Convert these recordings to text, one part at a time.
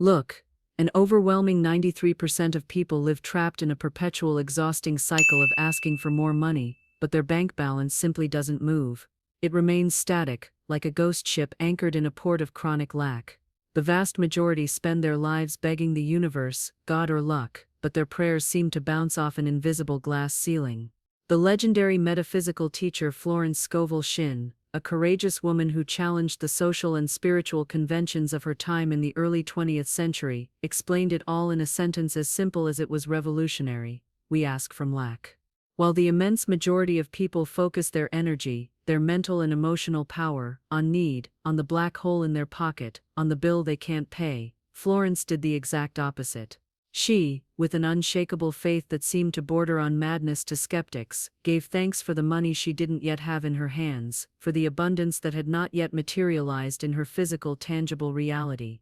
Look, an overwhelming 93% of people live trapped in a perpetual exhausting cycle of asking for more money, but their bank balance simply doesn't move. It remains static, like a ghost ship anchored in a port of chronic lack. The vast majority spend their lives begging the universe, God or luck, but their prayers seem to bounce off an invisible glass ceiling. The legendary metaphysical teacher Florence Scovel Shinn, a courageous woman who challenged the social and spiritual conventions of her time in the early 20th century, explained it all in a sentence as simple as it was revolutionary: we ask from lack. While the immense majority of people focus their energy, their mental and emotional power, on need, on the black hole in their pocket, on the bill they can't pay, Florence did the exact opposite. She, with an unshakable faith that seemed to border on madness to skeptics, gave thanks for the money she didn't yet have in her hands, for the abundance that had not yet materialized in her physical, tangible reality.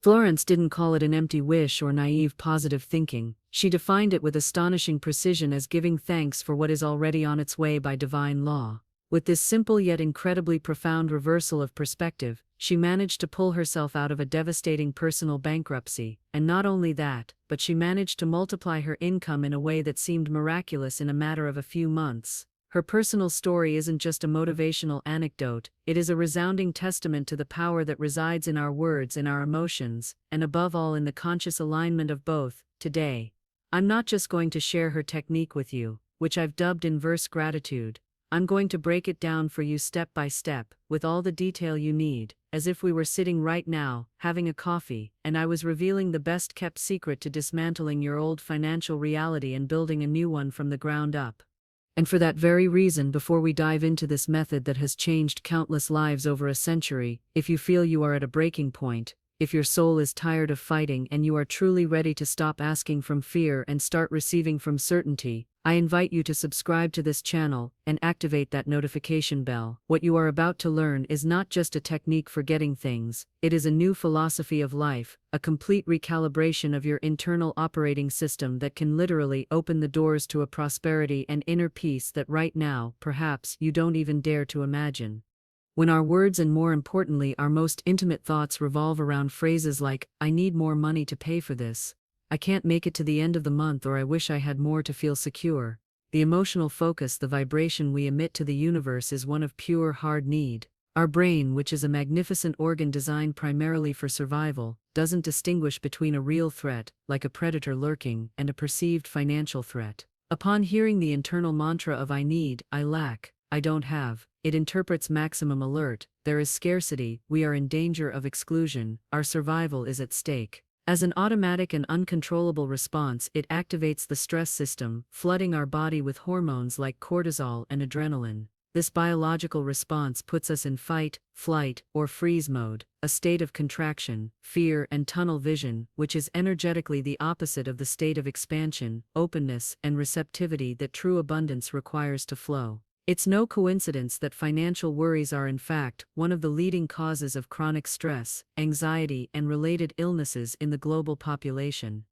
Florence didn't call it an empty wish or naive positive thinking. She defined it with astonishing precision as giving thanks for what is already on its way by divine law. With this simple yet incredibly profound reversal of perspective, she managed to pull herself out of a devastating personal bankruptcy, and not only that, but she managed to multiply her income in a way that seemed miraculous in a matter of a few months. Her personal story isn't just a motivational anecdote, it is a resounding testament to the power that resides in our words and our emotions, and above all in the conscious alignment of both. Today, I'm not just going to share her technique with you, which I've dubbed inverse gratitude. I'm going to break it down for you step by step, with all the detail you need, as if we were sitting right now, having a coffee, and I was revealing the best-kept secret to dismantling your old financial reality and building a new one from the ground up. And for that very reason, before we dive into this method that has changed countless lives over a century, if you feel you are at a breaking point, if your soul is tired of fighting and you are truly ready to stop asking from fear and start receiving from certainty, I invite you to subscribe to this channel and activate that notification bell. What you are about to learn is not just a technique for getting things, it is a new philosophy of life, a complete recalibration of your internal operating system that can literally open the doors to a prosperity and inner peace that right now, perhaps, you don't even dare to imagine. When our words and more importantly our most intimate thoughts revolve around phrases like, "I need more money to pay for this," "I can't make it to the end of the month," or "I wish I had more to feel secure," the emotional focus, the vibration we emit to the universe is one of pure hard need. Our brain, which is a magnificent organ designed primarily for survival, doesn't distinguish between a real threat, like a predator lurking, and a perceived financial threat. Upon hearing the internal mantra of "I need, I lack, I don't have," it interprets maximum alert: there is scarcity, we are in danger of exclusion, our survival is at stake. As an automatic and uncontrollable response, it activates the stress system, flooding our body with hormones like cortisol and adrenaline. This biological response puts us in fight, flight, or freeze mode, a state of contraction, fear, and tunnel vision, which is energetically the opposite of the state of expansion, openness, and receptivity that true abundance requires to flow. It's no coincidence that financial worries are in fact one of the leading causes of chronic stress, anxiety, and related illnesses in the global population.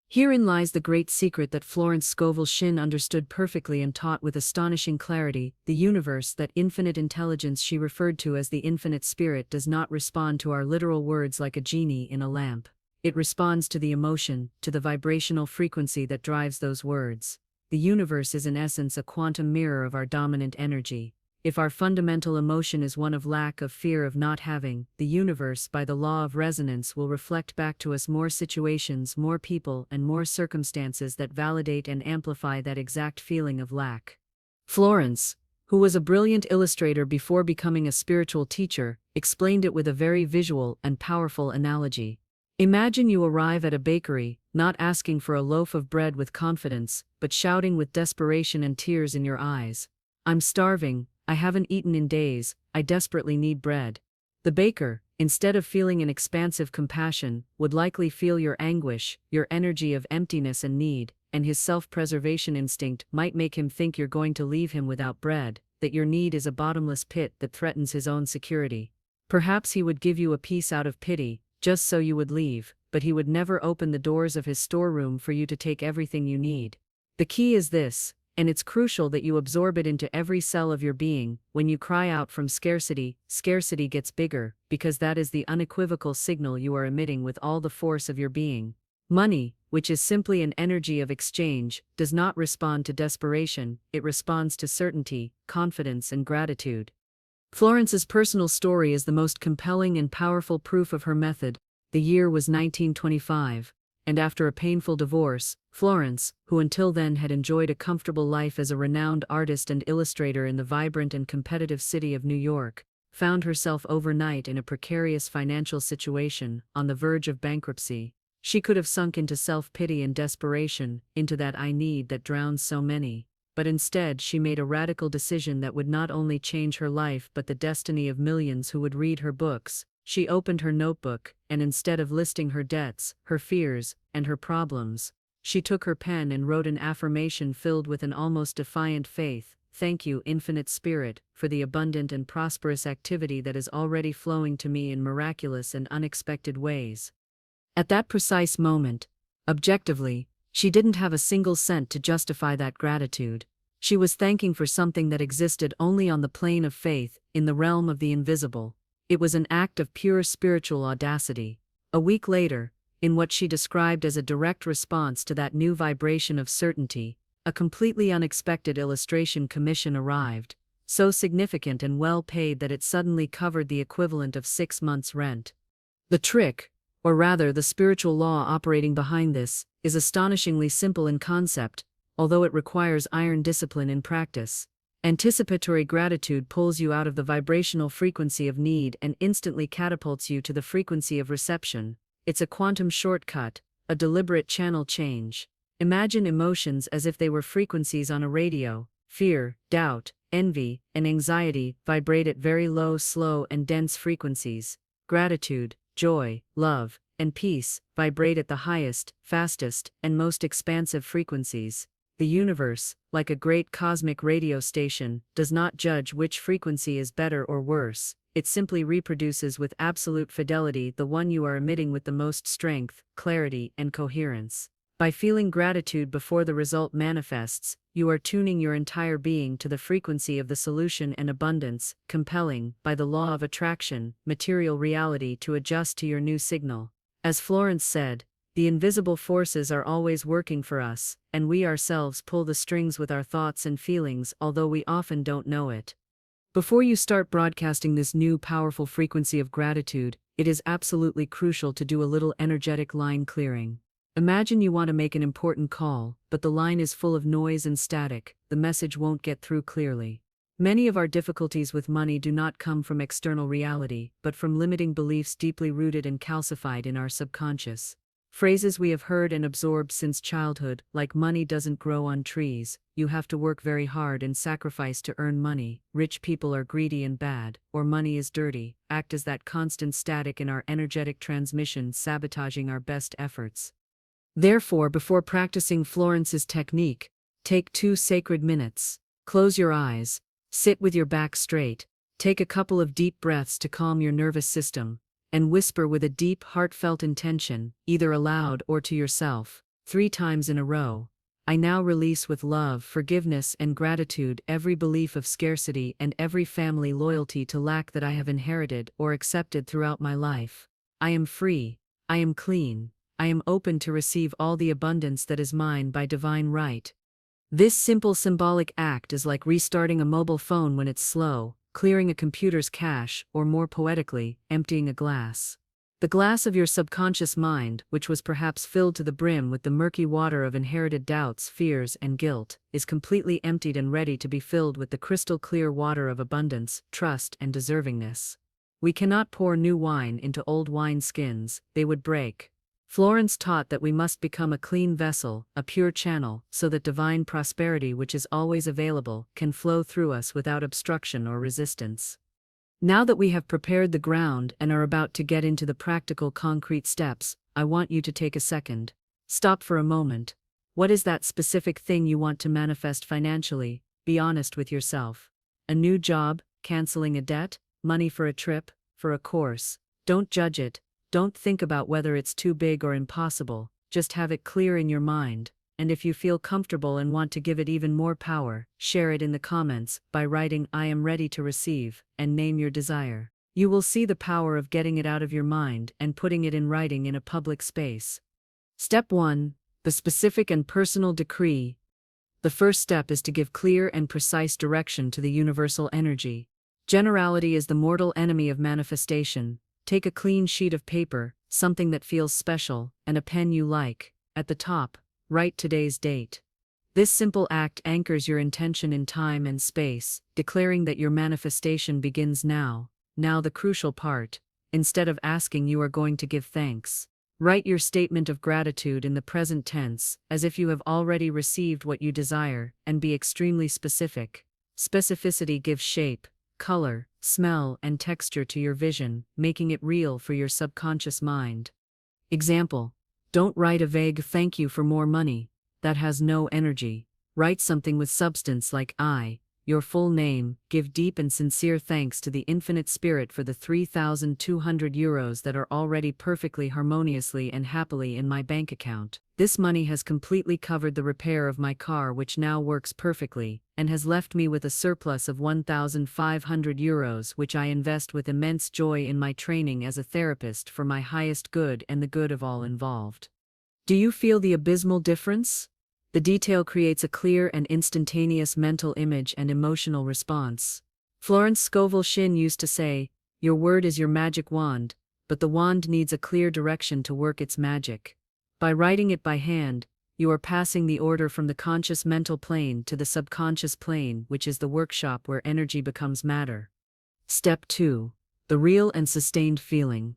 Herein lies the great secret that Florence Scovel Shinn understood perfectly and taught with astonishing clarity: the universe, that infinite intelligence she referred to as the infinite spirit, does not respond to our literal words like a genie in a lamp. It responds to the emotion, to the vibrational frequency that drives those words. The universe is in essence a quantum mirror of our dominant energy. If our fundamental emotion is one of lack, of fear, of not having, the universe, by the law of resonance, will reflect back to us more situations, more people, and more circumstances that validate and amplify that exact feeling of lack. Florence, who was a brilliant illustrator before becoming a spiritual teacher, explained it with a very visual and powerful analogy. Imagine you arrive at a bakery, not asking for a loaf of bread with confidence, but shouting with desperation and tears in your eyes, "I'm starving, I haven't eaten in days, I desperately need bread." The baker, instead of feeling an expansive compassion, would likely feel your anguish, your energy of emptiness and need, and his self-preservation instinct might make him think you're going to leave him without bread, that your need is a bottomless pit that threatens his own security. Perhaps he would give you a piece out of pity, just so you would leave, but he would never open the doors of his storeroom for you to take everything you need. The key is this: And it's crucial that you absorb it into every cell of your being. When you cry out from scarcity, scarcity gets bigger, because that is the unequivocal signal you are emitting with all the force of your being. Money, which is simply an energy of exchange, does not respond to desperation, it responds to certainty, confidence, and gratitude. Florence's personal story is the most compelling and powerful proof of her method. The year was 1925. And after a painful divorce, Florence, who until then had enjoyed a comfortable life as a renowned artist and illustrator in the vibrant and competitive city of New York, found herself overnight in a precarious financial situation, on the verge of bankruptcy. She could have sunk into self-pity and desperation, into that "I need" that drowns so many. But instead she made a radical decision that would not only change her life but the destiny of millions who would read her books. She opened her notebook, and instead of listing her debts, her fears, and her problems, she took her pen and wrote an affirmation filled with an almost defiant faith. "Thank you, Infinite Spirit, for the abundant and prosperous activity that is already flowing to me in miraculous and unexpected ways." At that precise moment, objectively, she didn't have a single cent to justify that gratitude. She was thanking for something that existed only on the plane of faith, in the realm of the invisible. It was an act of pure spiritual audacity. A week later, in what she described as a direct response to that new vibration of certainty, a completely unexpected illustration commission arrived, so significant and well paid that it suddenly covered the equivalent of 6 months' rent. The trick, or rather the spiritual law operating behind this, is astonishingly simple in concept, although it requires iron discipline in practice. Anticipatory gratitude pulls you out of the vibrational frequency of need and instantly catapults you to the frequency of reception. It's a quantum shortcut, a deliberate channel change. Imagine emotions as if they were frequencies on a radio. Fear, doubt, envy, and anxiety vibrate at very low, slow, and dense frequencies. Gratitude, joy, love, and peace vibrate at the highest, fastest, and most expansive frequencies. The universe, like a great cosmic radio station, does not judge which frequency is better or worse. It simply reproduces with absolute fidelity the one you are emitting with the most strength, clarity, and coherence. By feeling gratitude before the result manifests, you are tuning your entire being to the frequency of the solution and abundance, compelling, by the law of attraction, material reality to adjust to your new signal. As Florence said, "The invisible forces are always working for us, and we ourselves pull the strings with our thoughts and feelings, although we often don't know it." Before you start broadcasting this new powerful frequency of gratitude, it is absolutely crucial to do a little energetic line clearing. Imagine you want to make an important call, but the line is full of noise and static. The message won't get through clearly. Many of our difficulties with money do not come from external reality, but from limiting beliefs deeply rooted and calcified in our subconscious. Phrases we have heard and absorbed since childhood, like "money doesn't grow on trees," "you have to work very hard and sacrifice to earn money," "rich people are greedy and bad," or "money is dirty," act as that constant static in our energetic transmission, sabotaging our best efforts. Therefore, before practicing Florence's technique, take 2 sacred minutes. Close your eyes, sit with your back straight, take a couple of deep breaths to calm your nervous system, and whisper with a deep, heartfelt intention, either aloud or to yourself, 3 times in a row. "I now release with love, forgiveness, and gratitude every belief of scarcity and every family loyalty to lack that I have inherited or accepted throughout my life. I am free. I am clean. I am open to receive all the abundance that is mine by divine right." This simple symbolic act is like restarting a mobile phone when it's slow, clearing a computer's cache, or more poetically, emptying a glass. The glass of your subconscious mind, which was perhaps filled to the brim with the murky water of inherited doubts, fears, and guilt, is completely emptied and ready to be filled with the crystal clear water of abundance, trust, and deservingness. We cannot pour new wine into old wine skins; they would break. Florence taught that we must become a clean vessel, a pure channel, so that divine prosperity, which is always available, can flow through us without obstruction or resistance. Now that we have prepared the ground and are about to get into the practical concrete steps, I want you to take a second. Stop for a moment. What is that specific thing you want to manifest financially? Be honest with yourself. A new job, canceling a debt, money for a trip, for a course. Don't judge it. Don't think about whether it's too big or impossible, just have it clear in your mind. and if you feel comfortable and want to give it even more power, share it in the comments by writing "I am ready to receive" and name your desire. You will see the power of getting it out of your mind and putting it in writing in a public space. Step 1. The specific and personal decree. The first step is to give clear and precise direction to the universal energy. Generality is the mortal enemy of manifestation. Take a clean sheet of paper, something that feels special, and a pen you like. At the top, write today's date. This simple act anchors your intention in time and space, declaring that your manifestation begins now. Now the crucial part. Instead of asking, you are going to give thanks. Write your statement of gratitude in the present tense, as if you have already received what you desire, and be extremely specific. Specificity gives shape, color, smell, and texture to your vision, making it real for your subconscious mind. Example: don't write a vague "thank you for more money." That has no energy. Write something with substance like "I," your full name. Give deep and sincere thanks to the infinite spirit for the 3,200 euros that are already perfectly harmoniously and happily in my bank account. This money has completely covered the repair of my car, which now works perfectly, and has left me with a surplus of 1,500 euros, which I invest with immense joy in my training as a therapist for my highest good and the good of all involved. Do you feel the abysmal difference? The detail creates a clear and instantaneous mental image and emotional response. Florence Scovel Shinn used to say, "Your word is your magic wand, but the wand needs a clear direction to work its magic." By writing it by hand, you are passing the order from the conscious mental plane to the subconscious plane, which is the workshop where energy becomes matter. Step 2. The real and sustained feeling.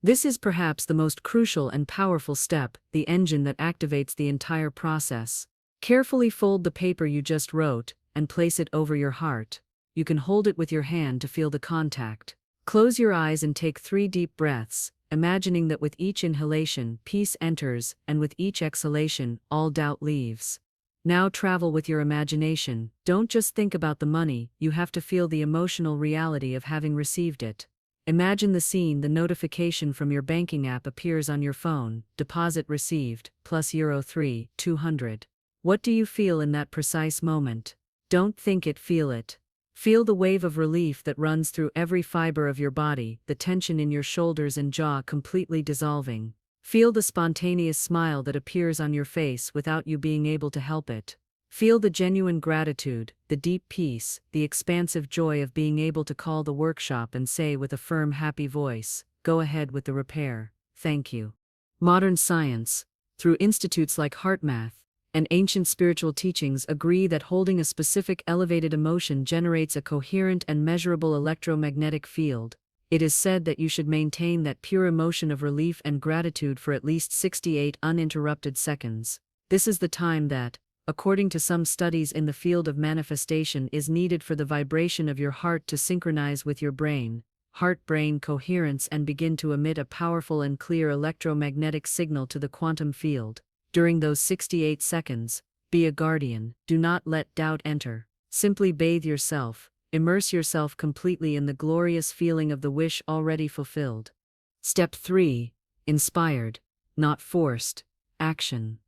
This is perhaps the most crucial and powerful step, the engine that activates the entire process. Carefully fold the paper you just wrote and place it over your heart. You can hold it with your hand to feel the contact. Close your eyes and take 3 deep breaths, imagining that with each inhalation, peace enters, and with each exhalation, all doubt leaves. Now travel with your imagination. Don't just think about the money, you have to feel the emotional reality of having received it. Imagine the scene: the notification from your banking app appears on your phone, deposit received, plus €3,200. What do you feel in that precise moment? Don't think it, feel it. Feel the wave of relief that runs through every fiber of your body, the tension in your shoulders and jaw completely dissolving. Feel the spontaneous smile that appears on your face without you being able to help it. Feel the genuine gratitude, the deep peace, the expansive joy of being able to call the workshop and say with a firm, happy voice, "Go ahead with the repair, thank you." Modern science, through institutes like HeartMath, and ancient spiritual teachings agree that holding a specific elevated emotion generates a coherent and measurable electromagnetic field. It is said that you should maintain that pure emotion of relief and gratitude for at least 68 uninterrupted seconds. This is the time that, according to some studies in the field of manifestation, is needed for the vibration of your heart to synchronize with your brain, heart-brain coherence, and begin to emit a powerful and clear electromagnetic signal to the quantum field. During those 68 seconds, be a guardian. Do not let doubt enter. Simply bathe yourself, immerse yourself completely in the glorious feeling of the wish already fulfilled. Step 3. Inspired, not forced, action.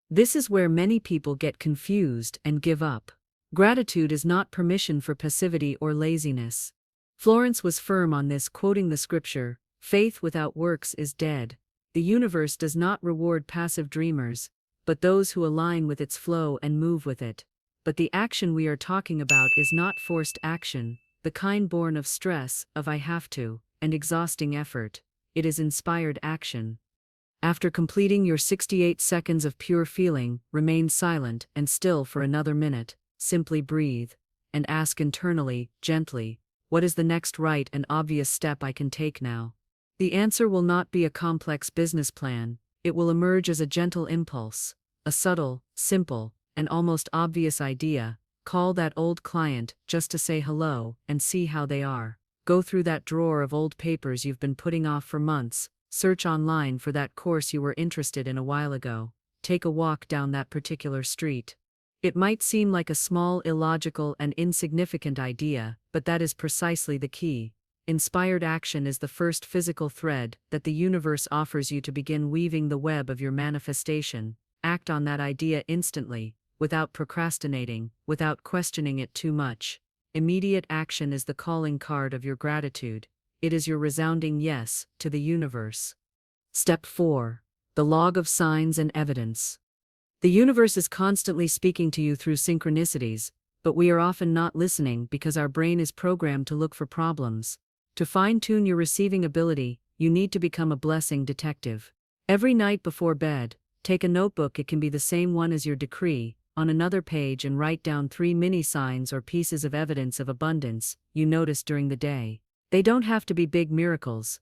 This is where many people get confused and give up. Gratitude is not permission for passivity or laziness. Florence was firm on this, quoting the scripture, "Faith without works is dead." The universe does not reward passive dreamers, but those who align with its flow and move with it. But the action we are talking about is not forced action, the kind born of stress, of "I have to," and exhausting effort. It is inspired action. After completing your 68 seconds of pure feeling, remain silent and still for another minute. Simply breathe and ask internally, gently, what is the next right and obvious step I can take now? The answer will not be a complex business plan, it will emerge as a gentle impulse, a subtle, simple, and almost obvious idea. Call that old client just to say hello and see how they are. Go through that drawer of old papers you've been putting off for months. Search online for that course you were interested in a while ago. Take a walk down that particular street. It might seem like a small, illogical, and insignificant idea, but that is precisely the key. Inspired action is the first physical thread that the universe offers you to begin weaving the web of your manifestation. act on that idea instantly, without procrastinating, without questioning it too much. Immediate action is the calling card of your gratitude. It is your resounding yes to the universe. Step 4. The log of signs and evidence. The universe is constantly speaking to you through synchronicities, but we are often not listening because our brain is programmed to look for problems. To fine-tune your receiving ability, you need to become a blessing detective. Every night before bed, take a notebook, it can be the same one as your decree, on another page, and write down 3 mini signs or pieces of evidence of abundance you noticed during the day. They don't have to be big miracles.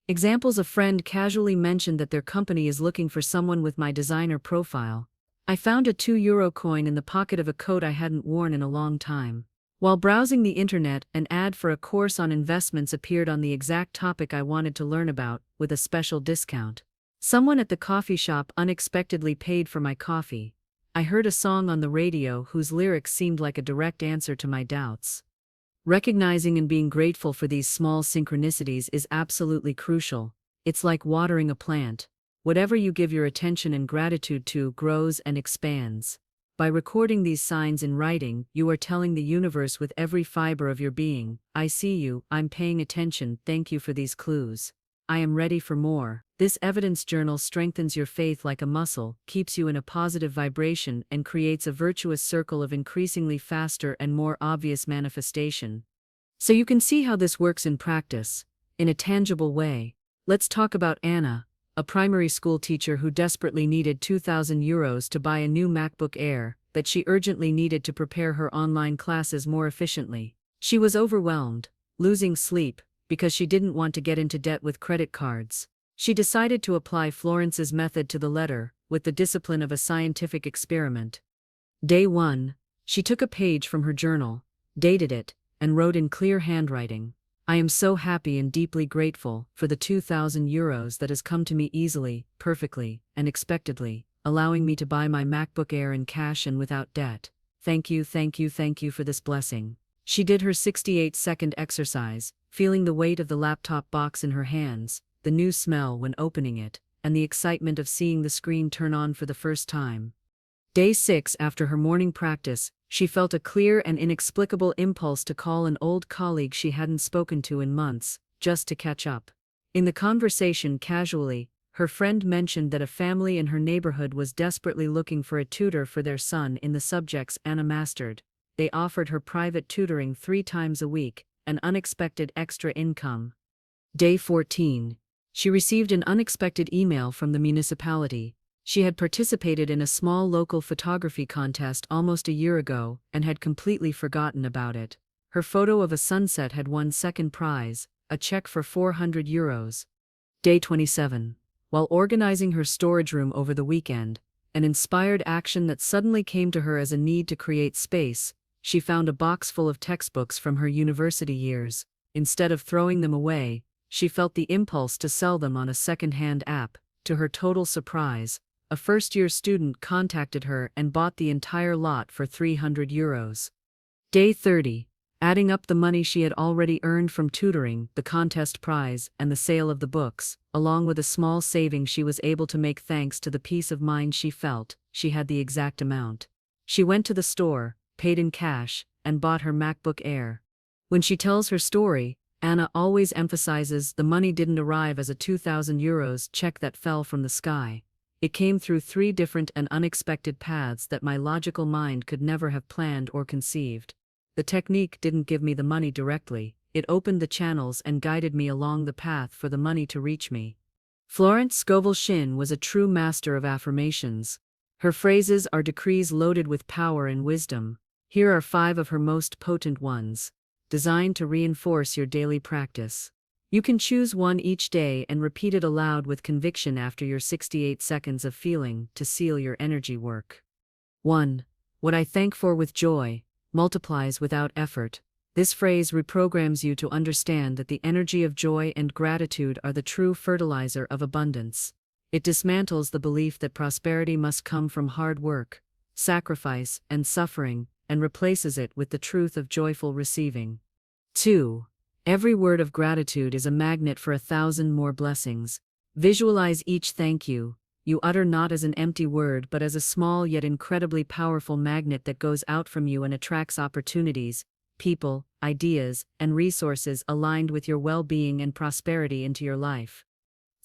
Examples: a friend casually mentioned that their company is looking for someone with my designer profile. I found a €2 coin in the pocket of a coat I hadn't worn in a long time. While browsing the internet, an ad for a course on investments appeared on the exact topic I wanted to learn about, with a special discount. Someone at the coffee shop unexpectedly paid for my coffee. I heard a song on the radio whose lyrics seemed like a direct answer to my doubts. Recognizing and being grateful for these small synchronicities is absolutely crucial. It's like watering a plant. Whatever you give your attention and gratitude to grows and expands. By recording these signs in writing, you are telling the universe with every fiber of your being, I see you, I'm paying attention, thank you for these clues. I am ready for more. This evidence journal strengthens your faith like a muscle, keeps you in a positive vibration, and creates a virtuous circle of increasingly faster and more obvious manifestation. So you can see how this works in practice, in a tangible way. Let's talk about Anna, a primary school teacher who desperately needed €2,000 to buy a new MacBook Air that she urgently needed to prepare her online classes more efficiently. She was overwhelmed, losing sleep, because she didn't want to get into debt with credit cards. She decided to apply Florence'S method to the letter, with the discipline of a scientific experiment. Day 1, she took a page from her journal, dated it, and wrote in clear handwriting, I am so happy and deeply grateful for the €2,000 that has come to me easily, perfectly, and expectedly, allowing me to buy my MacBook Air in cash and without debt. Thank you, thank you, thank you for this blessing. She did her 68-second exercise, feeling the weight of the laptop box in her hands, the new smell when opening it, and the excitement of seeing the screen turn on for the first time. Day 6, after her morning practice, she felt a clear and inexplicable impulse to call an old colleague she hadn't spoken to in months, just to catch up. In the conversation, casually, her friend mentioned that a family in her neighborhood was desperately looking for a tutor for their son in the subjects Anna mastered. They offered her private tutoring 3 times a week, an unexpected extra income. Day 14. She received an unexpected email from the municipality. She had participated in a small local photography contest almost a year ago and had completely forgotten about it. Her photo of a sunset had won second prize, a check for €400. Day 27. While organizing her storage room over the weekend, an inspired action that suddenly came to her as a need to create space, she found a box full of textbooks from her university years. Instead of throwing them away, she felt the impulse to sell them on a second-hand app. To her total surprise, a first-year student contacted her and bought the entire lot for €300. Day 30. Adding up the money she had already earned from tutoring, the contest prize, and the sale of the books, along with a small savings she was able to make thanks to the peace of mind she felt, she had the exact amount. She went to the store, paid in cash, and bought her MacBook Air. When she tells her story, Anna always emphasizes the money didn't arrive as a €2,000 check that fell from the sky. It came through 3 different and unexpected paths that my logical mind could never have planned or conceived. The technique didn't give me the money directly, it opened the channels and guided me along the path for the money to reach me. Florence Scovel Shinn was a true master of affirmations. Her phrases are decrees loaded with power and wisdom. Here are 5 of her most potent ones, designed to reinforce your daily practice. You can choose one each day and repeat it aloud with conviction after your 68 seconds of feeling to seal your energy work. 1. What I thank for with joy multiplies without effort. This phrase reprograms you to understand that the energy of joy and gratitude are the true fertilizer of abundance. It dismantles the belief that prosperity must come from hard work, sacrifice, and suffering, and replaces it with the truth of joyful receiving. 2. Every word of gratitude is a magnet for 1,000 more blessings. Visualize each thank you, you utter not as an empty word but as a small yet incredibly powerful magnet that goes out from you and attracts opportunities, people, ideas, and resources aligned with your well-being and prosperity into your life.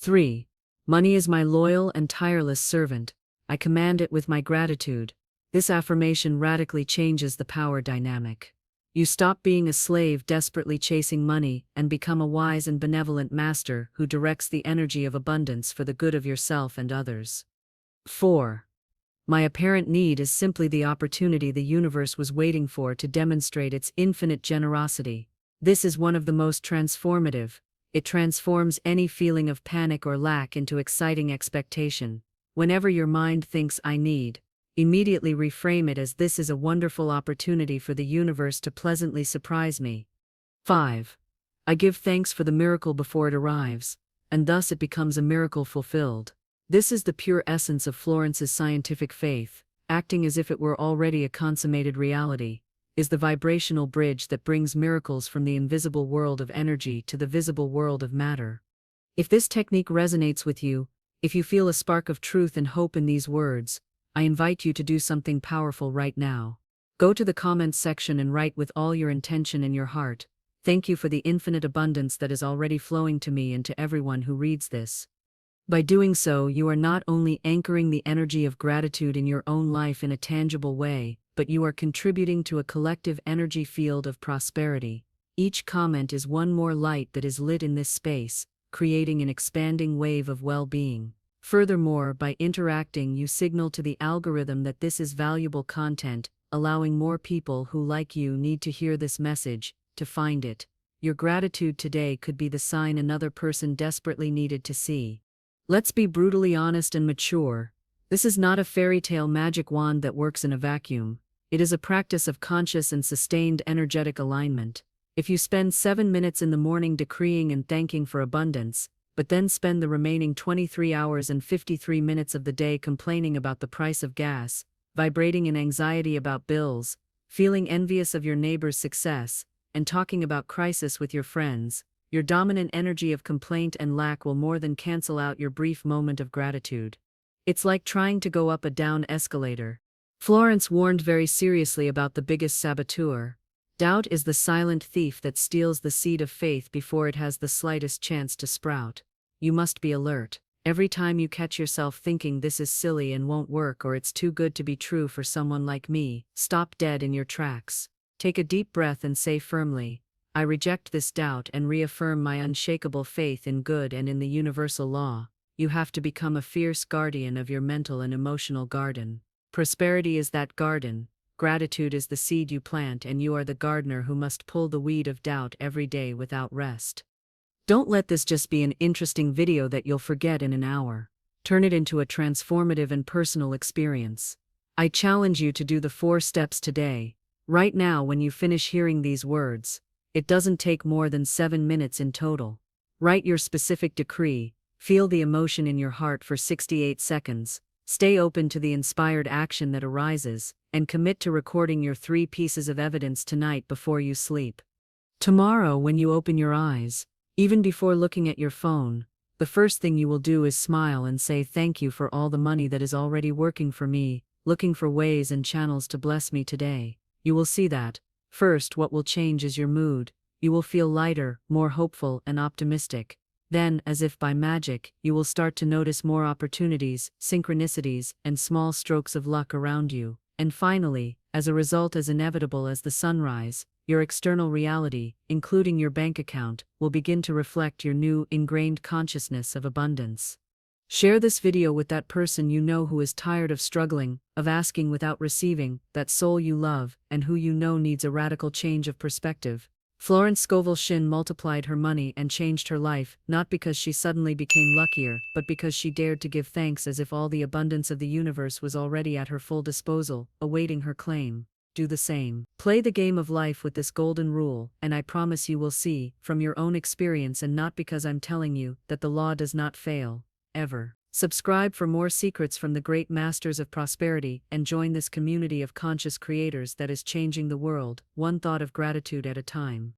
3. Money is my loyal and tireless servant. I command it with my gratitude. This affirmation radically changes the power dynamic. You stop being a slave desperately chasing money and become a wise and benevolent master who directs the energy of abundance for the good of yourself and others. 4. My apparent need is simply the opportunity the universe was waiting for to demonstrate its infinite generosity. This is one of the most transformative. It transforms any feeling of panic or lack into exciting expectation. Whenever your mind thinks "I need," immediately reframe it as "this is a wonderful opportunity for the universe to pleasantly surprise me." 5. I give thanks for the miracle before it arrives, and thus it becomes a miracle fulfilled. This is the pure essence of Florence's scientific faith, acting as if it were already a consummated reality, is the vibrational bridge that brings miracles from the invisible world of energy to the visible world of matter. If this technique resonates with you, if you feel a spark of truth and hope in these words, I invite you to do something powerful right now. Go to the comments section and write with all your intention in your heart, "Thank you for the infinite abundance that is already flowing to me and to everyone who reads this." By doing so, you are not only anchoring the energy of gratitude in your own life in a tangible way, but you are contributing to a collective energy field of prosperity. Each comment is one more light that is lit in this space, creating an expanding wave of well-being. Furthermore, by interacting, you signal to the algorithm that this is valuable content, allowing more people who, like you, need to hear this message, to find it. Your gratitude today could be the sign another person desperately needed to see. Let's be brutally honest and mature. This is not a fairy tale magic wand that works in a vacuum. It is a practice of conscious and sustained energetic alignment. If you spend 7 minutes in the morning decreeing and thanking for abundance, but then spend the remaining 23 hours and 53 minutes of the day complaining about the price of gas, vibrating in anxiety about bills, feeling envious of your neighbor's success, and talking about crisis with your friends, your dominant energy of complaint and lack will more than cancel out your brief moment of gratitude. It's like trying to go up a down escalator. Florence warned very seriously about the biggest saboteur. Doubt is the silent thief that steals the seed of faith before it has the slightest chance to sprout. You must be alert. Every time you catch yourself thinking this is silly and won't work or it's too good to be true for someone like me, stop dead in your tracks. Take a deep breath and say firmly, "I reject this doubt and reaffirm my unshakable faith in good and in the universal law." You have to become a fierce guardian of your mental and emotional garden. Prosperity is that garden. Gratitude is the seed you plant, and you are the gardener who must pull the weed of doubt every day without rest. Don't let this just be an interesting video that you'll forget in an hour. Turn it into a transformative and personal experience. I challenge you to do the 4 steps today. Right now, when you finish hearing these words, it doesn't take more than 7 minutes in total. Write your specific decree, feel the emotion in your heart for 68 seconds, stay open to the inspired action that arises, and commit to recording your 3 pieces of evidence tonight before you sleep. Tomorrow, when you open your eyes, even before looking at your phone, the first thing you will do is smile and say thank you for all the money that is already working for me, looking for ways and channels to bless me today. You will see that, first, what will change is your mood. You will feel lighter, more hopeful, and optimistic. Then, as if by magic, you will start to notice more opportunities, synchronicities, and small strokes of luck around you. And finally, as a result as inevitable as the sunrise, your external reality, including your bank account, will begin to reflect your new, ingrained consciousness of abundance. Share this video with that person you know who is tired of struggling, of asking without receiving, that soul you love, and who you know needs a radical change of perspective. Florence Scovel Shinn multiplied her money and changed her life, not because she suddenly became luckier, but because she dared to give thanks as if all the abundance of the universe was already at her full disposal, awaiting her claim. Do the same. Play the game of life with this golden rule, and I promise you will see, from your own experience and not because I'm telling you, that the law does not fail, ever. Subscribe for more secrets from the great masters of prosperity and join this community of conscious creators that is changing the world, one thought of gratitude at a time.